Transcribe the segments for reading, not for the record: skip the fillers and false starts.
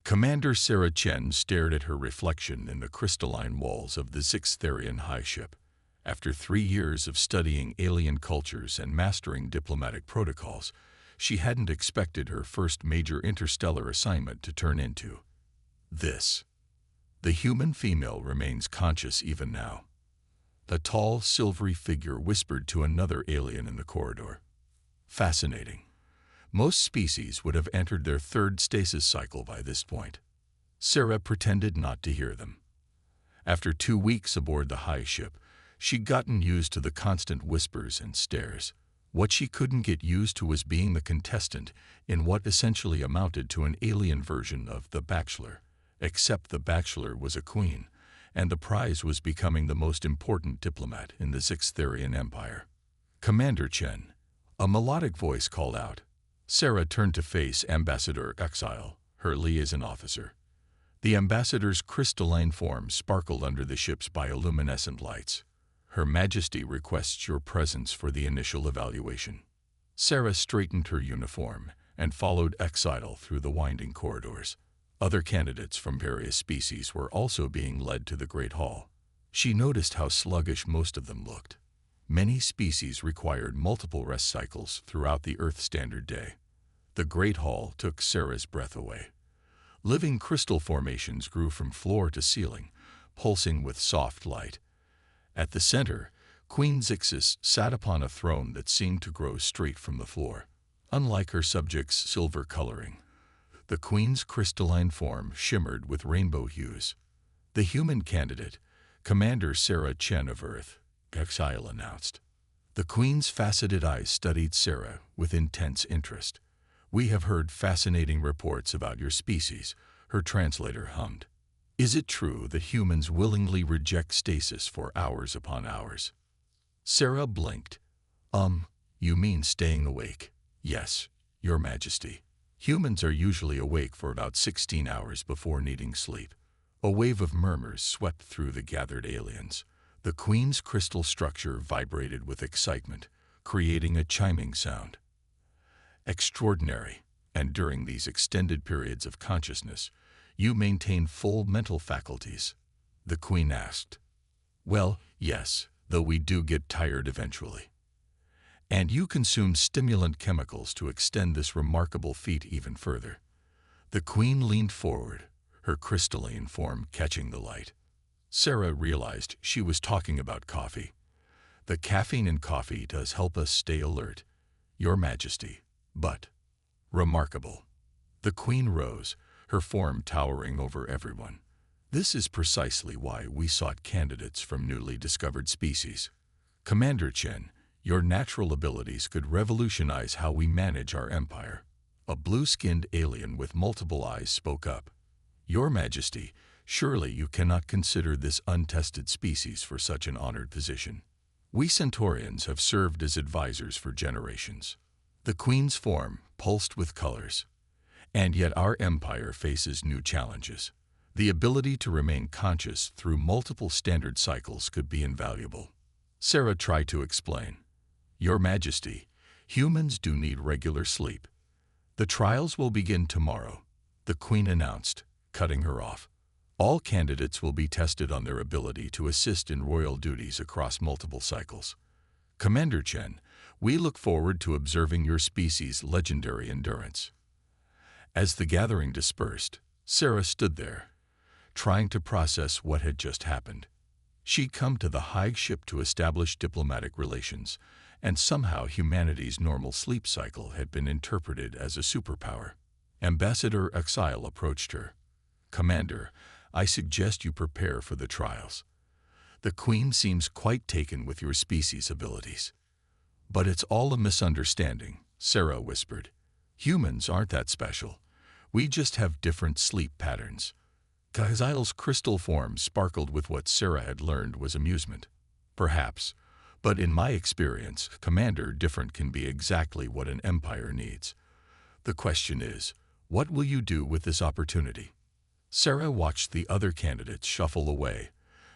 Commander Sarah Chen stared at her reflection in the crystalline walls of the Sixtharian high ship. After 3 years of studying alien cultures and mastering diplomatic protocols, she hadn't expected her first major interstellar assignment to turn into this. The human female remains conscious even now. A tall, silvery figure whispered to another alien in the corridor. Fascinating. Most species would have entered their third stasis cycle by this point. Sarah pretended not to hear them. After 2 weeks aboard the high ship, she'd gotten used to the constant whispers and stares. What she couldn't get used to was being the contestant in what essentially amounted to an alien version of The Bachelor, except The Bachelor was a queen, and the prize was becoming the most important diplomat in the Sixtharian Empire. "Commander Chen," a melodic voice called out. Sarah turned to face Ambassador Exile, her liaison officer. The ambassador's crystalline form sparkled under the ship's bioluminescent lights. "Her Majesty requests your presence for the initial evaluation." Sarah straightened her uniform and followed Exile through the winding corridors. Other candidates from various species were also being led to the Great Hall. She noticed how sluggish most of them looked. Many species required multiple rest cycles throughout the Earth Standard Day. The Great Hall took Sarah's breath away. Living crystal formations grew from floor to ceiling, pulsing with soft light. At the center, Queen Zixis sat upon a throne that seemed to grow straight from the floor. Unlike her subjects' silver coloring, the Queen's crystalline form shimmered with rainbow hues. "The human candidate, Commander Sarah Chen of Earth," Exile announced. The Queen's faceted eyes studied Sarah with intense interest. "We have heard fascinating reports about your species," her translator hummed. "Is it true that humans willingly reject stasis for hours upon hours?" Sarah blinked. You mean staying awake?" "Yes, Your Majesty. Humans are usually awake for about 16 hours before needing sleep." A wave of murmurs swept through the gathered aliens. The Queen's crystal structure vibrated with excitement, creating a chiming sound. "Extraordinary. And during these extended periods of consciousness, you maintain full mental faculties?" the Queen asked. "Well, yes, though we do get tired eventually." "And you consume stimulant chemicals to extend this remarkable feat even further." The Queen leaned forward, her crystalline form catching the light. Sarah realized she was talking about coffee. "The caffeine in coffee does help us stay alert, Your Majesty, but..." "Remarkable." The Queen rose, her form towering over everyone. "This is precisely why we sought candidates from newly discovered species. Commander Chen, your natural abilities could revolutionize how we manage our empire." A blue-skinned alien with multiple eyes spoke up. "Your Majesty, surely you cannot consider this untested species for such an honored position. We Centaurians have served as advisors for generations." The Queen's form pulsed with colors. "And yet our empire faces new challenges. The ability to remain conscious through multiple standard cycles could be invaluable." Sarah tried to explain. "Your Majesty, humans do need regular sleep." "The trials will begin tomorrow," the Queen announced, cutting her off. "All candidates will be tested on their ability to assist in royal duties across multiple cycles. Commander Chen, we look forward to observing your species' legendary endurance." As the gathering dispersed, Sarah stood there, trying to process what had just happened. She'd come to the high ship to establish diplomatic relations, and somehow humanity's normal sleep cycle had been interpreted as a superpower. Ambassador Exile approached her. "Commander, I suggest you prepare for the trials. The Queen seems quite taken with your species' abilities." "But it's all a misunderstanding," Sarah whispered. "Humans aren't that special. We just have different sleep patterns." Exile's crystal form sparkled with what Sarah had learned was amusement. "Perhaps, but in my experience, Commander, different can be exactly what an empire needs. The question is, what will you do with this opportunity?" Sarah watched the other candidates shuffle away,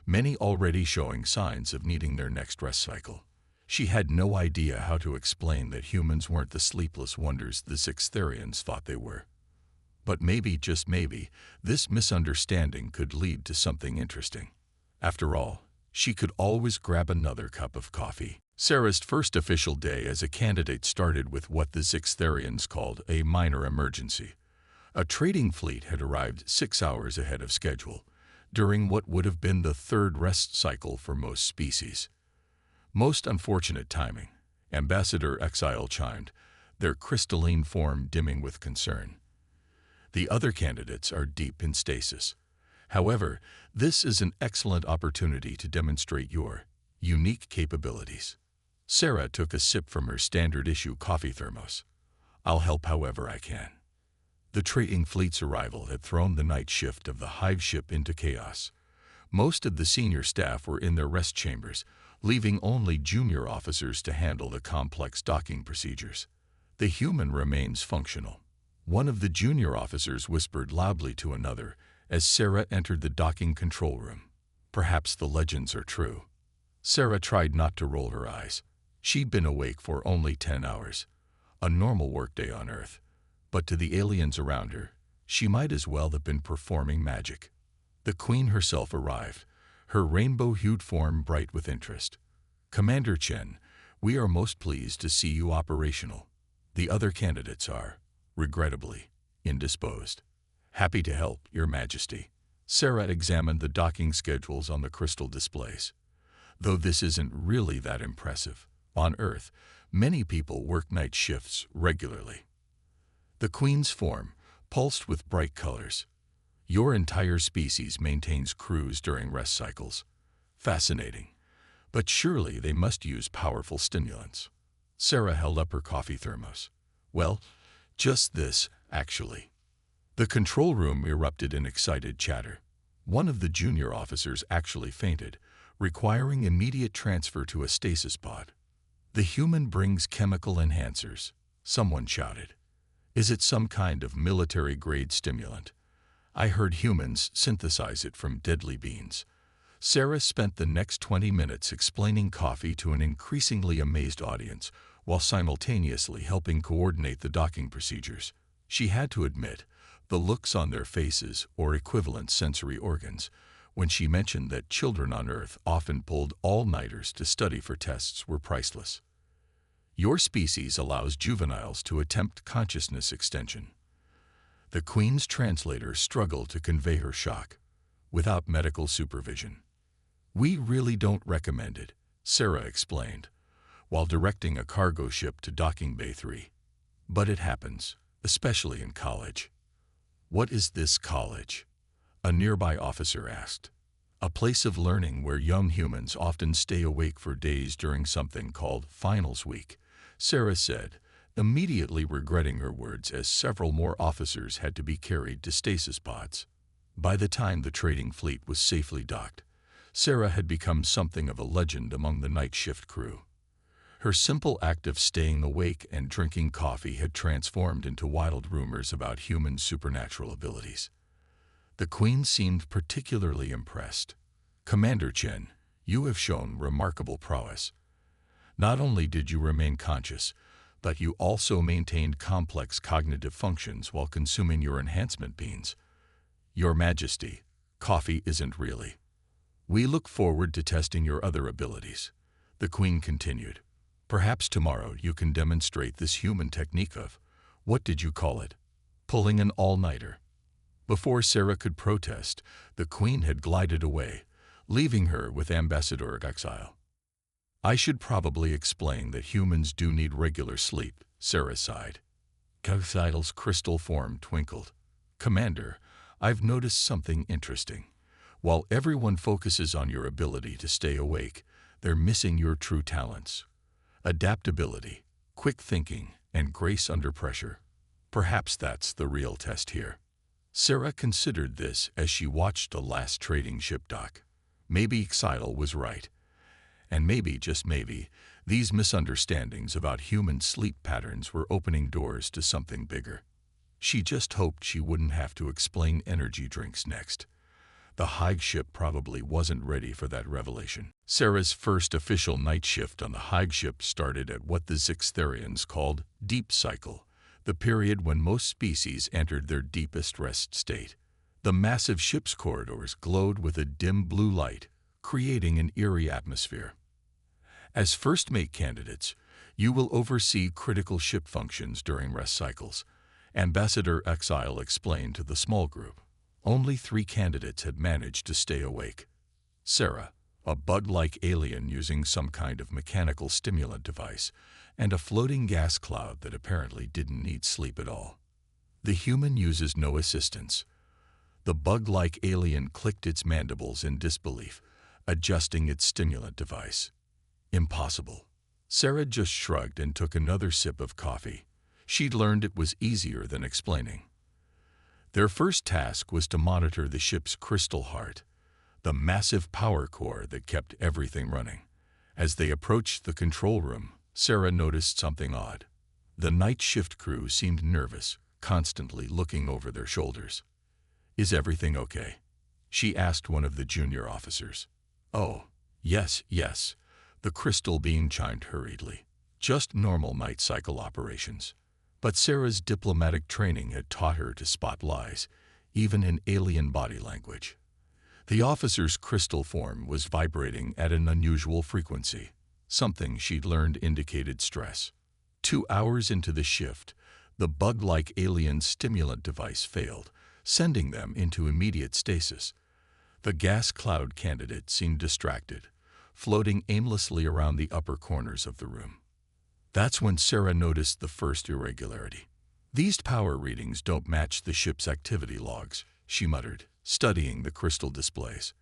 many already showing signs of needing their next rest cycle. She had no idea how to explain that humans weren't the sleepless wonders the Sixtharians thought they were. But maybe, just maybe, this misunderstanding could lead to something interesting. After all, she could always grab another cup of coffee. Sarah's first official day as a candidate started with what the Sixtharians called a minor emergency. A trading fleet had arrived 6 hours ahead of schedule, during what would have been the third rest cycle for most species. Most unfortunate timing, Ambassador Exile chimed, their crystalline form dimming with concern. The other candidates are deep in stasis. However, this is an excellent opportunity to demonstrate your unique capabilities. Sarah took a sip from her standard-issue coffee thermos. I'll help however I can. The trading fleet's arrival had thrown the night shift of the hive ship into chaos. Most of the senior staff were in their rest chambers, leaving only junior officers to handle the complex docking procedures. The human remains functional. One of the junior officers whispered loudly to another as Sarah entered the docking control room. Perhaps the legends are true. Sarah tried not to roll her eyes. She'd been awake for only 10 hours, a normal workday on Earth. But to the aliens around her, she might as well have been performing magic. The Queen herself arrived, her rainbow-hued form bright with interest. Commander Chen, we are most pleased to see you operational. The other candidates are, regrettably, indisposed. Happy to help, Your Majesty. Sarah examined the docking schedules on the crystal displays. Though this isn't really that impressive, on Earth, many people work night shifts regularly. The Queen's form pulsed with bright colors. Your entire species maintains crews during rest cycles. Fascinating. But surely they must use powerful stimulants. Sarah held up her coffee thermos. Well, just this, actually. The control room erupted in excited chatter. One of the junior officers actually fainted, requiring immediate transfer to a stasis pod. The human brings chemical enhancers, someone shouted. Is it some kind of military-grade stimulant? I heard humans synthesize it from deadly beans. Sarah spent the next 20 minutes explaining coffee to an increasingly amazed audience, while simultaneously helping coordinate the docking procedures. She had to admit, the looks on their faces, or equivalent sensory organs, when she mentioned that children on Earth often pulled all-nighters to study for tests were priceless. Your species allows juveniles to attempt consciousness extension. The Queen's translator struggled to convey her shock, without medical supervision. We really don't recommend it, Sarah explained, while directing a cargo ship to Docking Bay 3. But it happens, especially in college. What is this college? A nearby officer asked. A place of learning where young humans often stay awake for days during something called finals week, Sarah said, immediately regretting her words as several more officers had to be carried to stasis pods. By the time the trading fleet was safely docked, Sarah had become something of a legend among the night shift crew. Her simple act of staying awake and drinking coffee had transformed into wild rumors about human supernatural abilities. The Queen seemed particularly impressed. Commander Chen, you have shown remarkable prowess. Not only did you remain conscious, but you also maintained complex cognitive functions while consuming your enhancement beans. Your Majesty, coffee isn't really. We look forward to testing your other abilities. The Queen continued. Perhaps tomorrow you can demonstrate this human technique of, what did you call it? Pulling an all-nighter. Before Sarah could protest, the Queen had glided away, leaving her with Ambassador Exile. I should probably explain that humans do need regular sleep, Sarah sighed. Exile's crystal form twinkled. Commander, I've noticed something interesting. While everyone focuses on your ability to stay awake, they're missing your true talents. Adaptability, quick thinking, and grace under pressure. Perhaps that's the real test here. Sarah considered this as she watched the last trading ship dock. Maybe Exile was right. And maybe, just maybe, these misunderstandings about human sleep patterns were opening doors to something bigger. She just hoped she wouldn't have to explain energy drinks next. The Hive ship probably wasn't ready for that revelation. Sarah's first official night shift on the Hive ship started at what the Sixtharians called deep cycle, the period when most species entered their deepest rest state. The massive ship's corridors glowed with a dim blue light, creating an eerie atmosphere. As first mate candidates, you will oversee critical ship functions during rest cycles, Ambassador Exile explained to the small group. Only 3 candidates had managed to stay awake. Sarah, a bug-like alien using some kind of mechanical stimulant device, and a floating gas cloud that apparently didn't need sleep at all. The human uses no assistance. The bug-like alien clicked its mandibles in disbelief, adjusting its stimulant device. Impossible. Sarah just shrugged and took another sip of coffee. She'd learned it was easier than explaining. Their first task was to monitor the ship's crystal heart, the massive power core that kept everything running. As they approached the control room, Sarah noticed something odd. The night shift crew seemed nervous, constantly looking over their shoulders. "Is everything okay?" she asked one of the junior officers. "Oh, yes, yes," the crystal being chimed hurriedly. "Just normal night cycle operations." But Sarah's diplomatic training had taught her to spot lies, even in alien body language. The officer's crystal form was vibrating at an unusual frequency. Something she'd learned indicated stress. 2 hours into the shift, the bug-like alien stimulant device failed, sending them into immediate stasis. The gas cloud candidate seemed distracted, floating aimlessly around the upper corners of the room. That's when Sarah noticed the first irregularity. "These power readings don't match the ship's activity logs," she muttered, studying the crystal displays.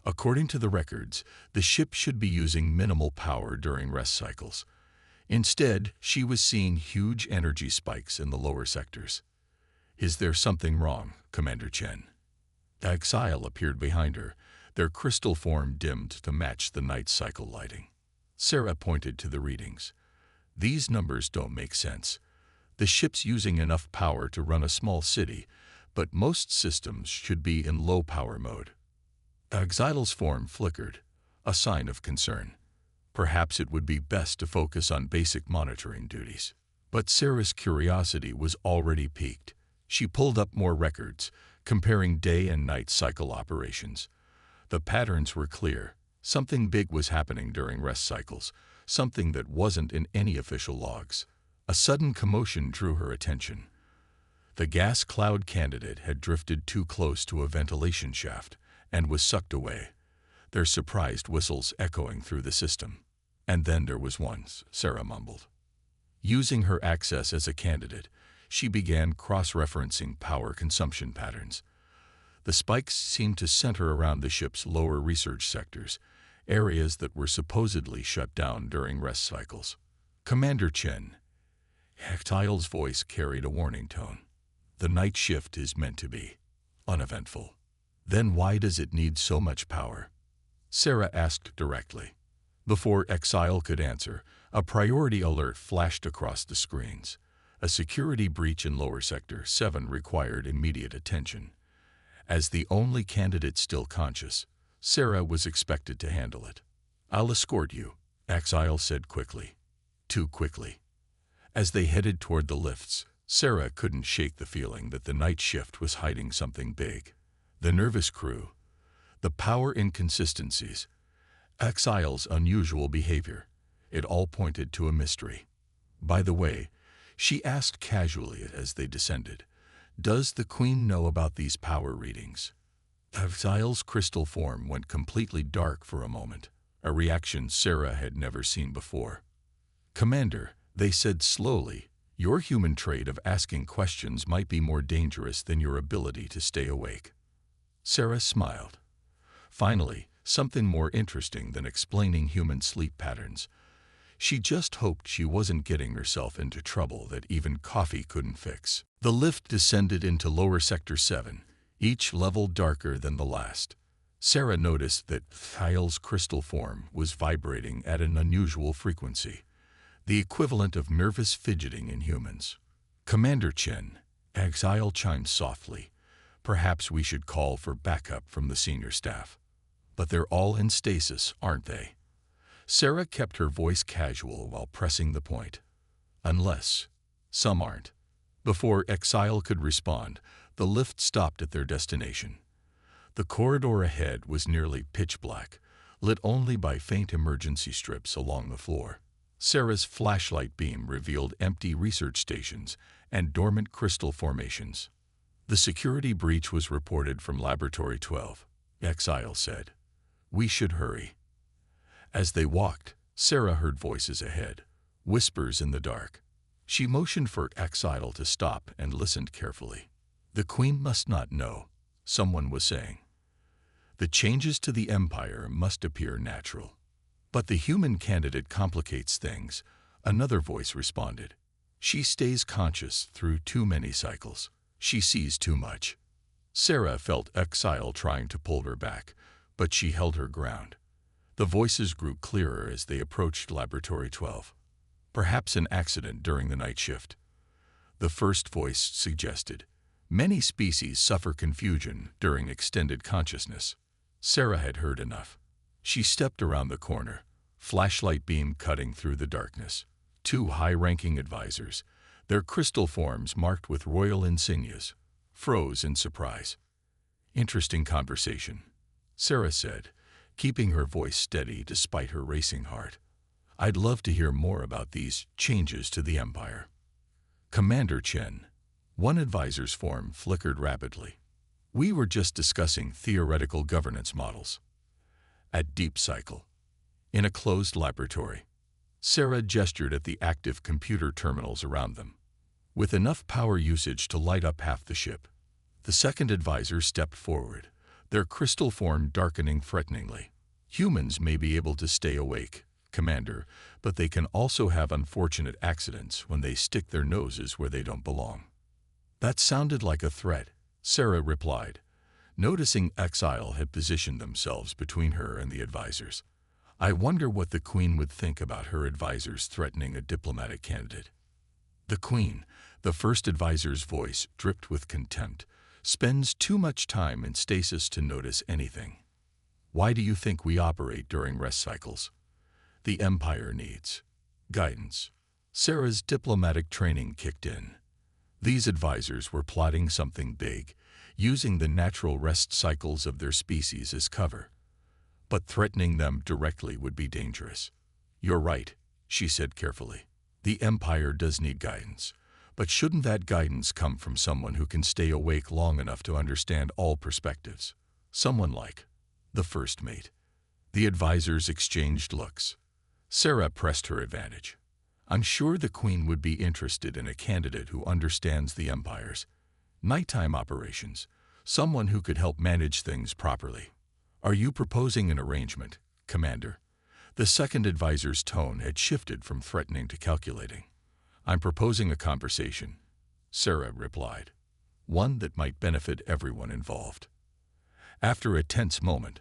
According to the records, the ship should be using minimal power during rest cycles. Instead, she was seeing huge energy spikes in the lower sectors. "Is there something wrong, Commander Chen?" Exile appeared behind her, their crystal form dimmed to match the night cycle lighting. Sarah pointed to the readings. "These numbers don't make sense. The ship's using enough power to run a small city, but most systems should be in low power mode." Exile's form flickered, a sign of concern. Perhaps it would be best to focus on basic monitoring duties. But Sarah's curiosity was already piqued. She pulled up more records, comparing day and night cycle operations. The patterns were clear. Something big was happening during rest cycles, something that wasn't in any official logs. A sudden commotion drew her attention. The gas cloud candidate had drifted too close to a ventilation shaft and was sucked away, their surprised whistles echoing through the system. "And then there was one," Sarah mumbled. Using her access as a candidate, she began cross-referencing power consumption patterns. The spikes seemed to center around the ship's lower research sectors, areas that were supposedly shut down during rest cycles. "Commander Chen," Exile's voice carried a warning tone. "The night shift is meant to be uneventful. Then why does it need so much power?" Sarah asked directly. Before Exile could answer, a priority alert flashed across the screens. A security breach in lower sector 7 required immediate attention. As the only candidate still conscious, Sarah was expected to handle it. "I'll escort you," Exile said quickly. Too quickly. As they headed toward the lifts, Sarah couldn't shake the feeling that the night shift was hiding something big. The nervous crew, the power inconsistencies, Exile's unusual behavior, it all pointed to a mystery. "By the way," she asked casually as they descended, "does the Queen know about these power readings?" Exile's crystal form went completely dark for a moment, a reaction Sarah had never seen before. "Commander," they said slowly, "your human trait of asking questions might be more dangerous than your ability to stay awake." Sarah smiled. Finally, something more interesting than explaining human sleep patterns. She just hoped she wasn't getting herself into trouble that even coffee couldn't fix. The lift descended into lower sector 7, each level darker than the last. Sarah noticed that Exile's crystal form was vibrating at an unusual frequency, the equivalent of nervous fidgeting in humans. "Commander Chen," Exile chimed softly, "perhaps we should call for backup from the senior staff." "But they're all in stasis, aren't they?" Sarah kept her voice casual while pressing the point. "Unless some aren't." Before Exile could respond, the lift stopped at their destination. The corridor ahead was nearly pitch black, lit only by faint emergency strips along the floor. Sarah's flashlight beam revealed empty research stations and dormant crystal formations. The security breach was reported from Laboratory 12, Exile said. We should hurry. As they walked, Sarah heard voices ahead, whispers in the dark. She motioned for Exile to stop and listened carefully. The Queen must not know, someone was saying. The changes to the Empire must appear natural. But the human candidate complicates things, another voice responded. She stays conscious through too many cycles. She sees too much. Sarah felt Exile trying to pull her back, but she held her ground. The voices grew clearer as they approached Laboratory 12. Perhaps an accident during the night shift. The first voice suggested. Many species suffer confusion during extended consciousness. Sarah had heard enough. She stepped around the corner, flashlight beam cutting through the darkness. Two high-ranking advisors, their crystal forms marked with royal insignias, froze in surprise. Interesting conversation, Sarah said, keeping her voice steady despite her racing heart. I'd love to hear more about these changes to the Empire. Commander Chen. One advisor's form flickered rapidly. We were just discussing theoretical governance models. At Deep Cycle. In a closed laboratory. Sarah gestured at the active computer terminals around them. With enough power usage to light up half the ship. The second advisor stepped forward, their crystal form darkening threateningly. Humans may be able to stay awake, Commander, but they can also have unfortunate accidents when they stick their noses where they don't belong. That sounded like a threat, Sarah replied, noticing Exile had positioned themselves between her and the advisors. I wonder what the Queen would think about her advisors threatening a diplomatic candidate. The Queen, the first advisor's voice dripped with contempt, spends too much time in stasis to notice anything. Why do you think we operate during rest cycles? The Empire needs guidance. Sarah's diplomatic training kicked in. These advisors were plotting something big, using the natural rest cycles of their species as cover. But threatening them directly would be dangerous. You're right, she said carefully. The Empire does need guidance, but shouldn't that guidance come from someone who can stay awake long enough to understand all perspectives? Someone like the first mate. The advisors exchanged looks. Sarah pressed her advantage. I'm sure the Queen would be interested in a candidate who understands the Empire's nighttime operations, someone who could help manage things properly. Are you proposing an arrangement, Commander? The second advisor's tone had shifted from threatening to calculating. I'm proposing a conversation, Sarah replied, one that might benefit everyone involved. After a tense moment,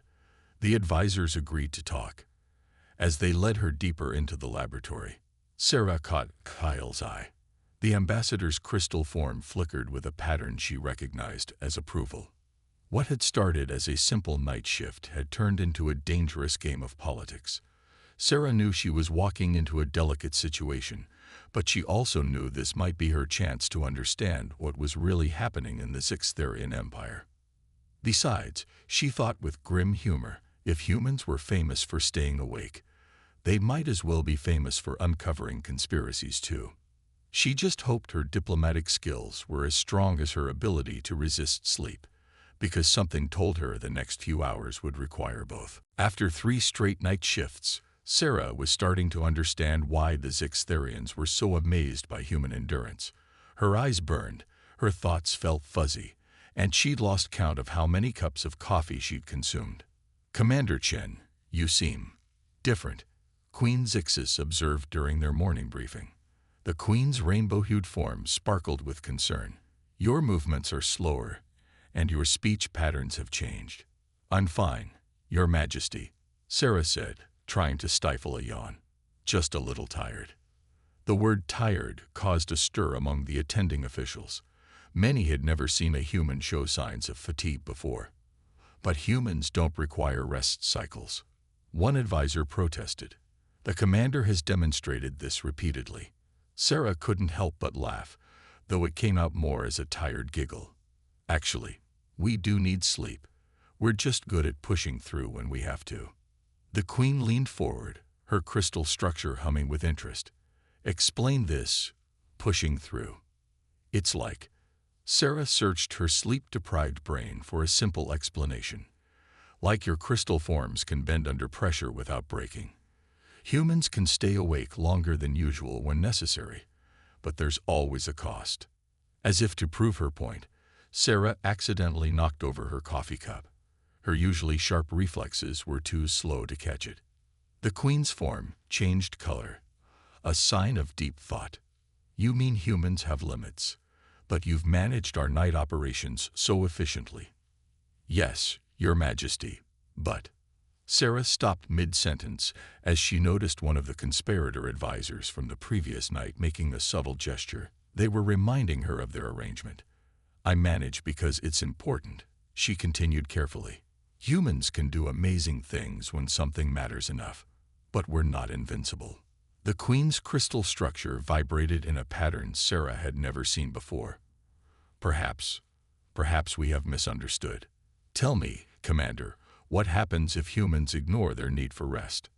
the advisors agreed to talk. As they led her deeper into the laboratory, Sarah caught Kyle's eye. The ambassador's crystal form flickered with a pattern she recognized as approval. What had started as a simple night shift had turned into a dangerous game of politics. Sarah knew she was walking into a delicate situation, but she also knew this might be her chance to understand what was really happening in the Sixth Therian Empire. Besides, she thought with grim humor, if humans were famous for staying awake, they might as well be famous for uncovering conspiracies too. She just hoped her diplomatic skills were as strong as her ability to resist sleep, because something told her the next few hours would require both. After 3 straight night shifts, Sarah was starting to understand why the Sixth Therians were so amazed by human endurance. Her eyes burned, her thoughts felt fuzzy, and she'd lost count of how many cups of coffee she'd consumed. Commander Chen, you seem different, Queen Zixis observed during their morning briefing. The Queen's rainbow-hued form sparkled with concern. Your movements are slower, and your speech patterns have changed. I'm fine, Your Majesty, Sarah said, trying to stifle a yawn. Just a little tired. The word tired caused a stir among the attending officials. Many had never seen a human show signs of fatigue before. But humans don't require rest cycles. One advisor protested. The commander has demonstrated this repeatedly. Sarah couldn't help but laugh. though it came out more as a tired giggle. Actually, we do need sleep. We're just good at pushing through when we have to. The queen leaned forward, her crystal structure humming with interest. Explain this, pushing through. It's like. Sarah searched her sleep-deprived brain for a simple explanation. Like your crystal forms can bend under pressure without breaking. Humans can stay awake longer than usual when necessary, but there's always a cost. As if to prove her point, Sarah accidentally knocked over her coffee cup. Her usually sharp reflexes were too slow to catch it. The queen's form changed color, a sign of deep thought. You mean humans have limits, but you've managed our night operations so efficiently. Yes, Your Majesty, but... Sarah stopped mid-sentence as she noticed one of the conspirator advisors from the previous night making a subtle gesture. They were reminding her of their arrangement. I manage because it's important, she continued carefully. Humans can do amazing things when something matters enough, but we're not invincible. The queen's crystal structure vibrated in a pattern Sarah had never seen before. Perhaps we have misunderstood. Tell me, Commander, what happens if humans ignore their need for rest?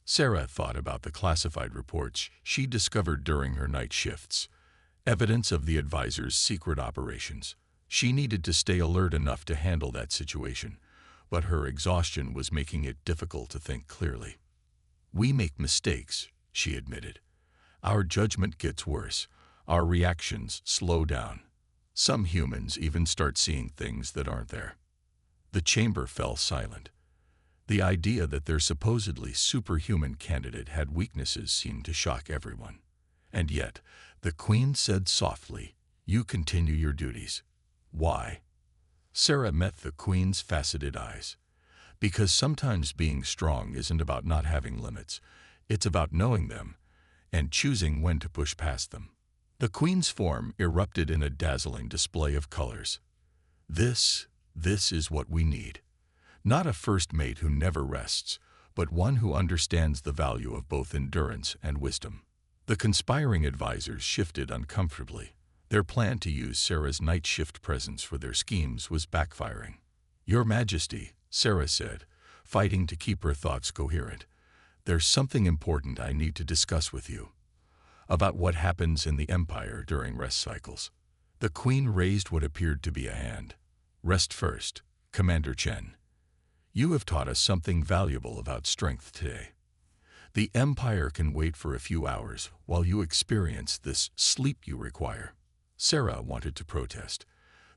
Sarah thought about the classified reports she discovered during her night shifts, evidence of the advisor's secret operations. She needed to stay alert enough to handle that situation, but her exhaustion was making it difficult to think clearly. We make mistakes, she admitted. Our judgment gets worse. Our reactions slow down. Some humans even start seeing things that aren't there. The chamber fell silent. The idea that their supposedly superhuman candidate had weaknesses seemed to shock everyone. And yet, the queen said softly, "You continue your duties." Why? Sarah met the queen's faceted eyes. Because sometimes being strong isn't about not having limits. It's about knowing them and choosing when to push past them. The queen's form erupted in a dazzling display of colors. This is what we need. Not a first mate who never rests, but one who understands the value of both endurance and wisdom. The conspiring advisors shifted uncomfortably. Their plan to use Sarah's night shift presence for their schemes was backfiring. Your Majesty, Sarah said, fighting to keep her thoughts coherent. There's something important I need to discuss with you. About what happens in the Empire during rest cycles. The queen raised what appeared to be a hand. Rest first, Commander Chen. You have taught us something valuable about strength today. The Empire can wait for a few hours while you experience this sleep you require. Sarah wanted to protest.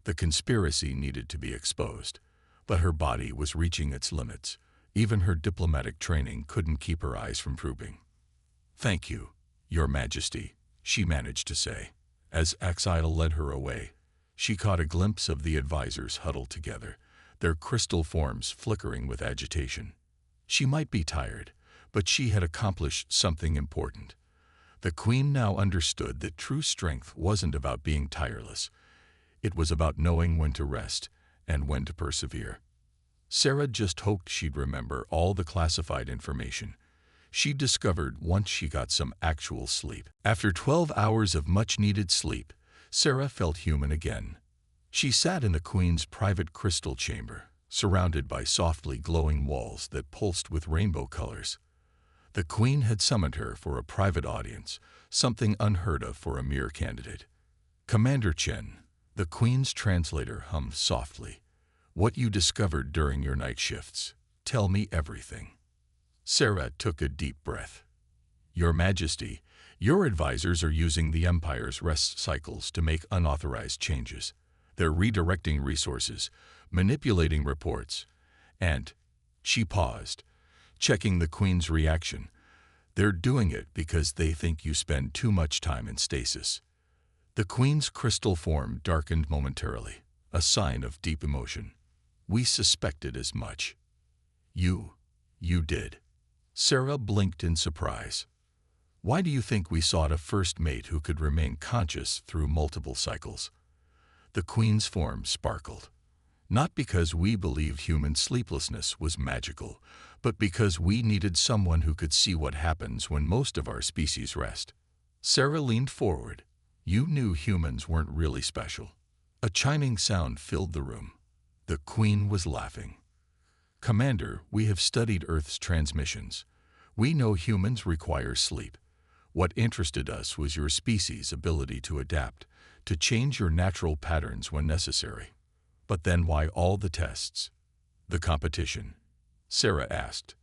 The conspiracy needed to be exposed, but her body was reaching its limits. Even her diplomatic training couldn't keep her eyes from drooping. Thank you, Your Majesty, she managed to say. As Axile led her away, she caught a glimpse of the advisors huddled together, their crystal forms flickering with agitation. She might be tired, but she had accomplished something important. The queen now understood that true strength wasn't about being tireless. It was about knowing when to rest and when to persevere. Sarah just hoped she'd remember all the classified information she discovered once she got some actual sleep. After 12 hours of much-needed sleep, Sarah felt human again. She sat in the queen's private crystal chamber, surrounded by softly glowing walls that pulsed with rainbow colors. The queen had summoned her for a private audience, something unheard of for a mere candidate. Commander Chen, the queen's translator hummed softly. What you discovered during your night shifts. Tell me everything. Sarah took a deep breath. Your Majesty, your advisors are using the Empire's rest cycles to make unauthorized changes. They're redirecting resources, manipulating reports, and... She paused, checking the Queen's reaction. They're doing it because they think you spend too much time in stasis. The Queen's crystal form darkened momentarily, a sign of deep emotion. We suspected as much. You did. Sarah blinked in surprise. Why do you think we sought a first mate who could remain conscious through multiple cycles? The Queen's form sparkled. Not because we believed human sleeplessness was magical, but because we needed someone who could see what happens when most of our species rest. Sarah leaned forward. You knew humans weren't really special. A chiming sound filled the room. The Queen was laughing. Commander, we have studied Earth's transmissions. We know humans require sleep. What interested us was your species' ability to adapt, to change your natural patterns when necessary. But then why all the tests? The competition? Sarah asked.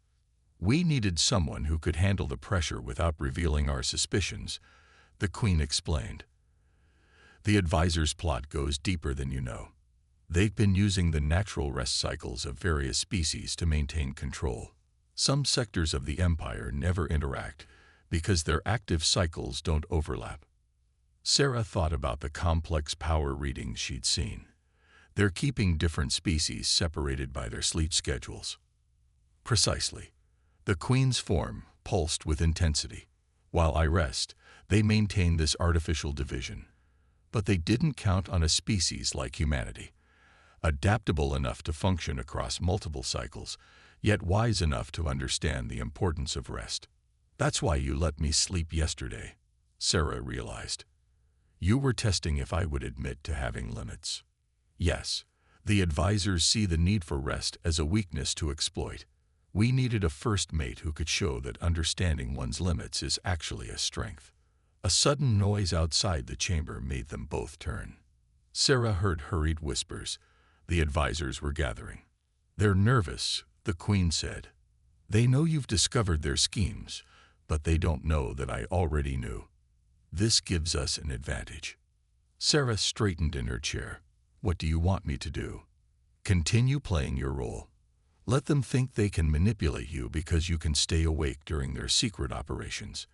We needed someone who could handle the pressure without revealing our suspicions, the Queen explained. The advisor's plot goes deeper than you know. They've been using the natural rest cycles of various species to maintain control. Some sectors of the Empire never interact because their active cycles don't overlap. Sarah thought about the complex power readings she'd seen. They're keeping different species separated by their sleep schedules. Precisely. The Queen's form pulsed with intensity. While I rest, they maintain this artificial division. But they didn't count on a species like humanity, adaptable enough to function across multiple cycles, yet wise enough to understand the importance of rest. That's why you let me sleep yesterday, Sarah realized. You were testing if I would admit to having limits. Yes, the advisors see the need for rest as a weakness to exploit. We needed a first mate who could show that understanding one's limits is actually a strength. A sudden noise outside the chamber made them both turn. Sarah heard hurried whispers. The advisors were gathering. They're nervous, the Queen said. They know you've discovered their schemes, but they don't know that I already knew. This gives us an advantage. Sarah straightened in her chair. What do you want me to do? Continue playing your role. Let them think they can manipulate you because you can stay awake during their secret operations.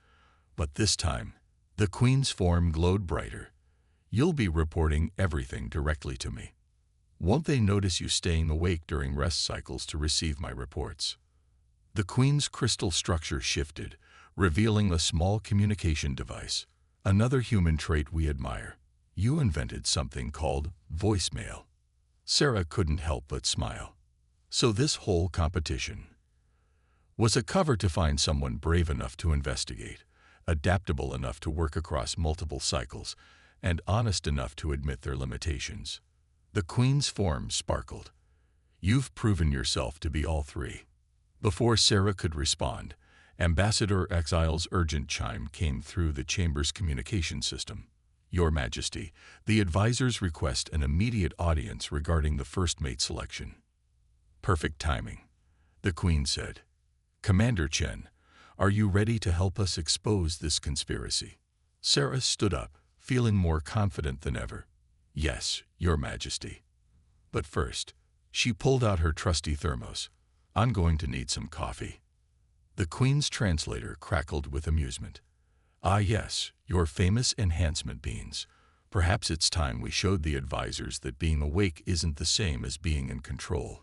But this time, the Queen's form glowed brighter. You'll be reporting everything directly to me. Won't they notice you staying awake during rest cycles to receive my reports? The Queen's crystal structure shifted, revealing a small communication device. Another human trait we admire. You invented something called voicemail. Sarah couldn't help but smile. So this whole competition was a cover to find someone brave enough to investigate, adaptable enough to work across multiple cycles, and honest enough to admit their limitations. The Queen's form sparkled. You've proven yourself to be all three. Before Sarah could respond, Ambassador Exile's urgent chime came through the chamber's communication system. Your Majesty, the advisors request an immediate audience regarding the first mate selection. Perfect timing, the Queen said. Commander Chen, are you ready to help us expose this conspiracy? Sarah stood up, feeling more confident than ever. Yes, Your Majesty. But first, she pulled out her trusty thermos. I'm going to need some coffee. The Queen's translator crackled with amusement. Ah yes, your famous enhancement beans. Perhaps it's time we showed the advisors that being awake isn't the same as being in control.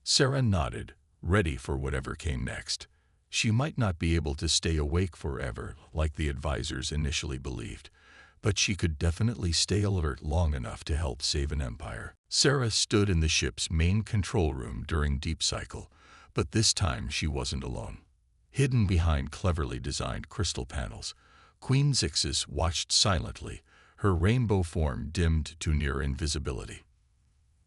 Sarah nodded, ready for whatever came next. She might not be able to stay awake forever, like the advisors initially believed, but she could definitely stay alert long enough to help save an empire. Sarah stood in the ship's main control room during Deep Cycle, but this time she wasn't alone. Hidden behind cleverly designed crystal panels, Queen Zixis watched silently, her rainbow form dimmed to near invisibility.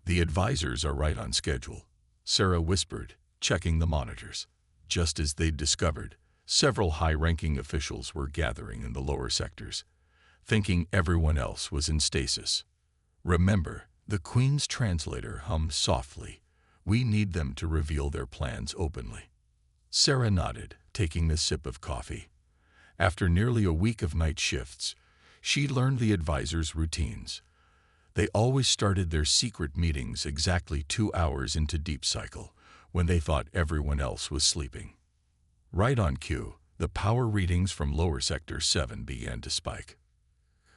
The advisors are right on schedule, Sarah whispered, checking the monitors. Just as they'd discovered, several high-ranking officials were gathering in the lower sectors, thinking everyone else was in stasis. Remember, the Queen's translator hummed softly. We need them to reveal their plans openly. Sarah nodded, taking a sip of coffee. After nearly a week of night shifts, she learned the advisors' routines. They always started their secret meetings exactly 2 hours into Deep Cycle, when they thought everyone else was sleeping. Right on cue, the power readings from Lower Sector 7 began to spike.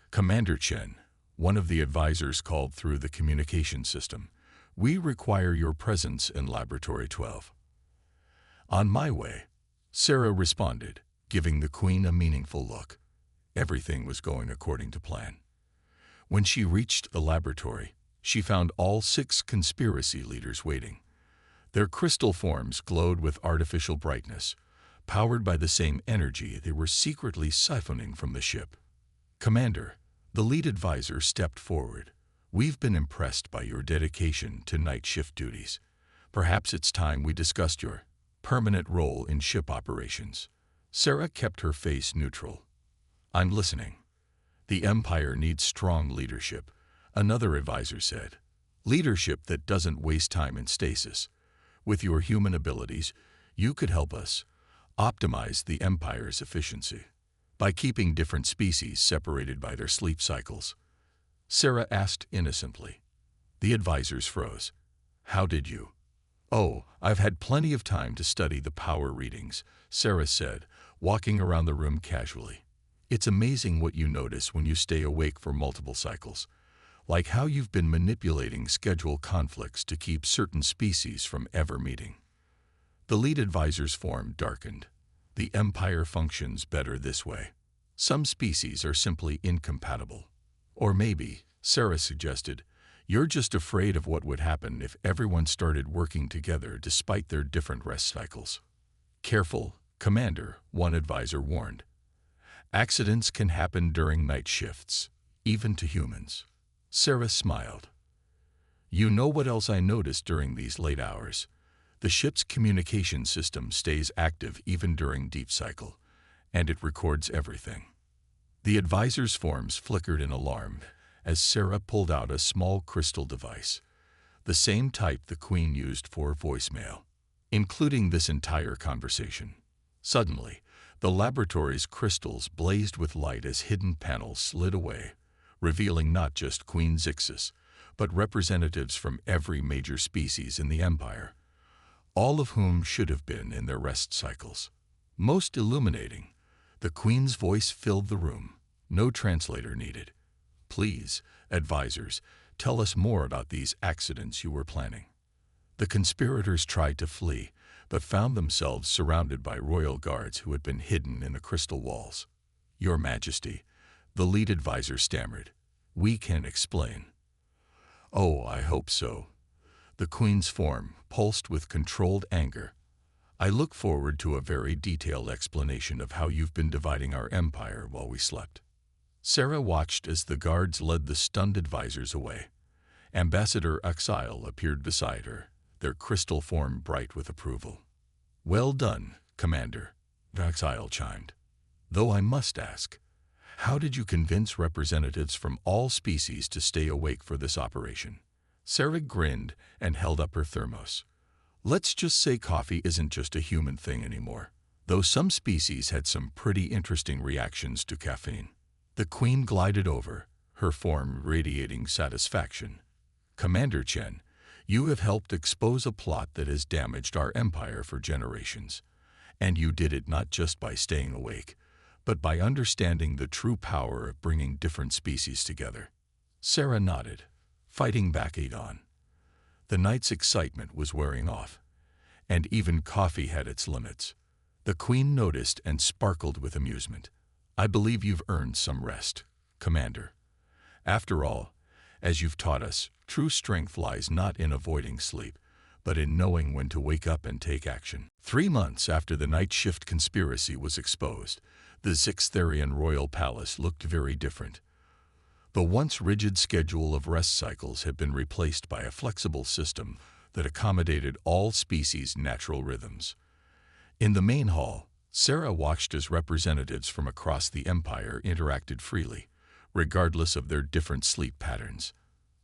Commander Chen, one of the advisors called through the communication system, we require your presence in Laboratory 12. On my way, Sarah responded, giving the Queen a meaningful look. Everything was going according to plan. When she reached the laboratory, she found all 6 conspiracy leaders waiting. Their crystal forms glowed with artificial brightness, powered by the same energy they were secretly siphoning from the ship. Commander, The lead advisor stepped forward. "We've been impressed by your dedication to night shift duties. Perhaps it's time we discussed your permanent role in ship operations." Sarah kept her face neutral. "I'm listening." "The Empire needs strong leadership," another advisor said. "Leadership that doesn't waste time in stasis. With your human abilities, you could help us optimize the Empire's efficiency by keeping different species separated by their sleep cycles." Sarah asked innocently. The advisors froze. "How did you?" "Oh, I've had plenty of time to study the power readings," Sarah said, walking around the room casually. "It's amazing what you notice when you stay awake for multiple cycles, like how you've been manipulating schedule conflicts to keep certain species from ever meeting." The lead advisor's form darkened. "The Empire functions better this way. Some species are simply incompatible. Or maybe," Sarah suggested, "you're just afraid of what would happen if everyone started working together despite their different rest cycles." "Careful, Commander," one advisor warned. "Accidents can happen during night shifts, even to humans." Sarah smiled. "You know what else I noticed during these late hours? The ship's communication system stays active even during deep cycle, and it records everything." The advisor's forms flickered in alarm as Sarah pulled out a small crystal device, the same type the Queen used for voicemail, including this entire conversation. Suddenly, the laboratory's crystals blazed with light as hidden panels slid away, revealing not just Queen Zixus, but representatives from every major species in the Empire, all of whom should have been in their rest cycles. Most illuminating, the Queen's voice filled the room. No translator needed. "Please, advisors, tell us more about these accidents you were planning." The conspirators tried to flee, but found themselves surrounded by royal guards who had been hidden in the crystal walls. "Your Majesty," the lead advisor stammered, "we can explain." "Oh, I hope so." The Queen's form pulsed with controlled anger. "I look forward to a very detailed explanation of how you've been dividing our empire while we slept." Sarah watched as the guards led the stunned advisors away. Ambassador Axile appeared beside her, their crystal form bright with approval. "Well done, Commander," Axile chimed. "Though I must ask, how did you convince representatives from all species to stay awake for this operation?" Sarah grinned and held up her thermos. "Let's just say coffee isn't just a human thing anymore, though some species had some pretty interesting reactions to caffeine." The Queen glided over, her form radiating satisfaction. "Commander Chen, you have helped expose a plot that has damaged our empire for generations. And you did it not just by staying awake, but by understanding the true power of bringing different species together." Sarah nodded, fighting back on. The night's excitement was wearing off, and even coffee had its limits. The Queen noticed and sparkled with amusement. "I believe you've earned some rest, Commander. After all, as you've taught us, true strength lies not in avoiding sleep, but in knowing when to wake up and take action." 3 months after the night shift conspiracy was exposed, the Zixtherian royal palace looked very different. The once rigid schedule of rest cycles had been replaced by a flexible system that accommodated all species' natural rhythms. In the main hall, Sarah watched as representatives from across the Empire interacted freely, regardless of their different sleep patterns.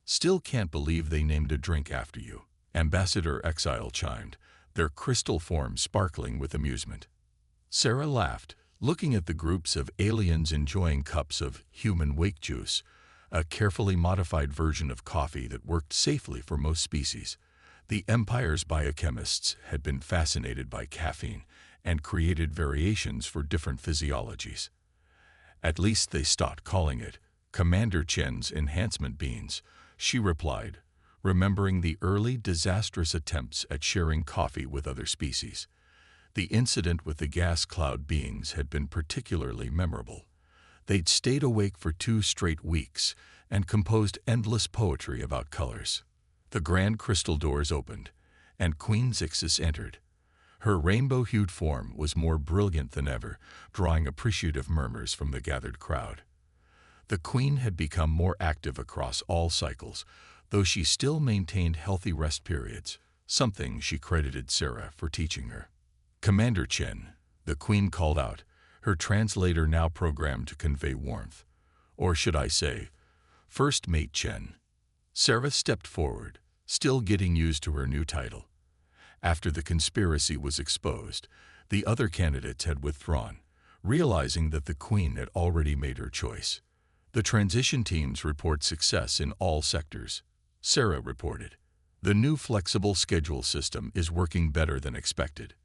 "Still can't believe they named a drink after you," Ambassador Exile chimed, their crystal form sparkling with amusement. Sarah laughed, looking at the groups of aliens enjoying cups of human wake juice, a carefully modified version of coffee that worked safely for most species. The Empire's biochemists had been fascinated by caffeine and created variations for different physiologies. "At least they stopped calling it Commander Chen's enhancement beans," she replied, remembering the early disastrous attempts at sharing coffee with other species. The incident with the gas cloud beings had been particularly memorable. They'd stayed awake for 2 straight weeks and composed endless poetry about colors. The grand crystal doors opened, and Queen Zixus entered. Her rainbow-hued form was more brilliant than ever, drawing appreciative murmurs from the gathered crowd. The queen had become more active across all cycles, though she still maintained healthy rest periods, something she credited Sarah for teaching her. "Commander Chen," the queen called out, her translator now programmed to convey warmth. Or should I say, First Mate Chen. Sarah stepped forward, still getting used to her new title. After the conspiracy was exposed, the other candidates had withdrawn, realizing that the queen had already made her choice. The transition teams report success in all sectors, Sarah reported. The new flexible schedule system is working better than expected.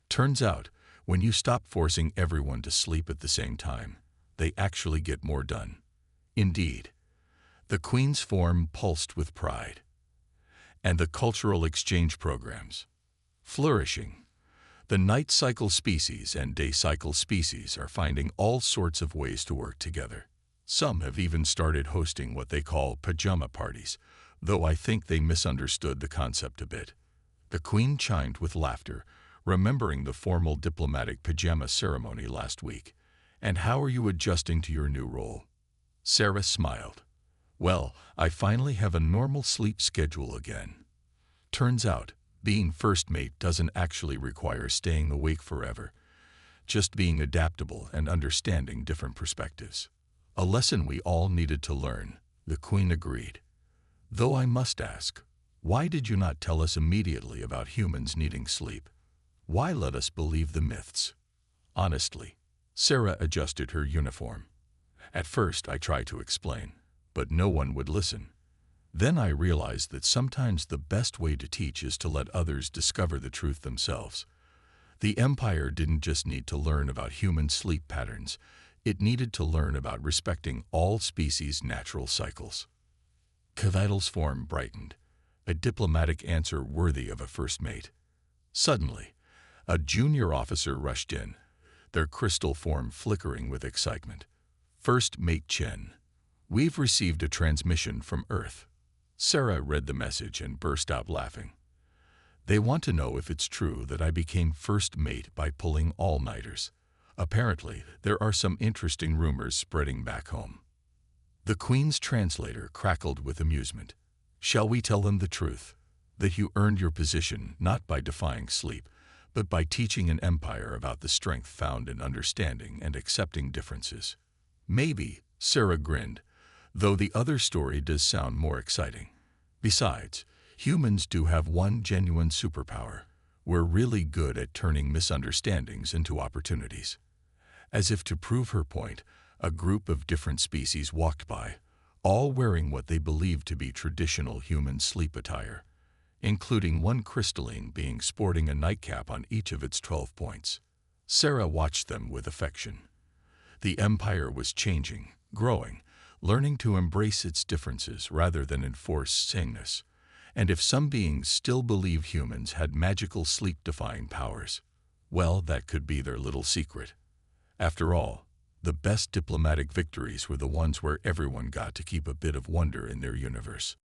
Turns out, when you stop forcing everyone to sleep at the same time, they actually get more done. Indeed, the Queen's form pulsed with pride. And the cultural exchange programs. Flourishing. The night cycle species and day cycle species are finding all sorts of ways to work together. Some have even started hosting what they call pajama parties, though I think they misunderstood the concept a bit. The Queen chimed with laughter, remembering the formal diplomatic pajama ceremony last week. "And how are you adjusting to your new role?" Sarah smiled. "Well, I finally have a normal sleep schedule again. Turns out, being first mate doesn't actually require staying awake forever, just being adaptable and understanding different perspectives." "A lesson we all needed to learn," the Queen agreed. "Though I must ask, why did you not tell us immediately about humans needing sleep? Why let us believe the myths?" Honestly, Sarah adjusted her uniform. "At first I tried to explain, but no one would listen. Then I realized that sometimes the best way to teach is to let others discover the truth themselves. The Empire didn't just need to learn about human sleep patterns, it needed to learn about respecting all species' natural cycles." Cavital's form brightened, a diplomatic answer worthy of a first mate. Suddenly, a junior officer rushed in, their crystal form flickering with excitement. "First Mate Chen, we've received a transmission from Earth." Sarah read the message and burst out laughing. "They want to know if it's true that I became first mate by pulling all-nighters. Apparently, there are some interesting rumors spreading back home." The Queen's translator crackled with amusement. "Shall we tell them the truth? That you earned your position not by defying sleep, but by teaching an empire about the strength found in understanding and accepting differences?" "Maybe," Sarah grinned, "though the other story does sound more exciting. Besides, humans do have one genuine superpower. We're really good at turning misunderstandings into opportunities." As if to prove her point, a group of different species walked by, all wearing what they believed to be traditional human sleep attire, including one crystalline being sporting a nightcap on each of its 12 points. Sarah watched them with affection. The Empire was changing, growing, learning to embrace its differences rather than enforce sameness. And if some beings still believe humans had magical sleep-defying powers, well, that could be their little secret. After all, the best diplomatic victories were the ones where everyone got to keep a bit of wonder in their universe.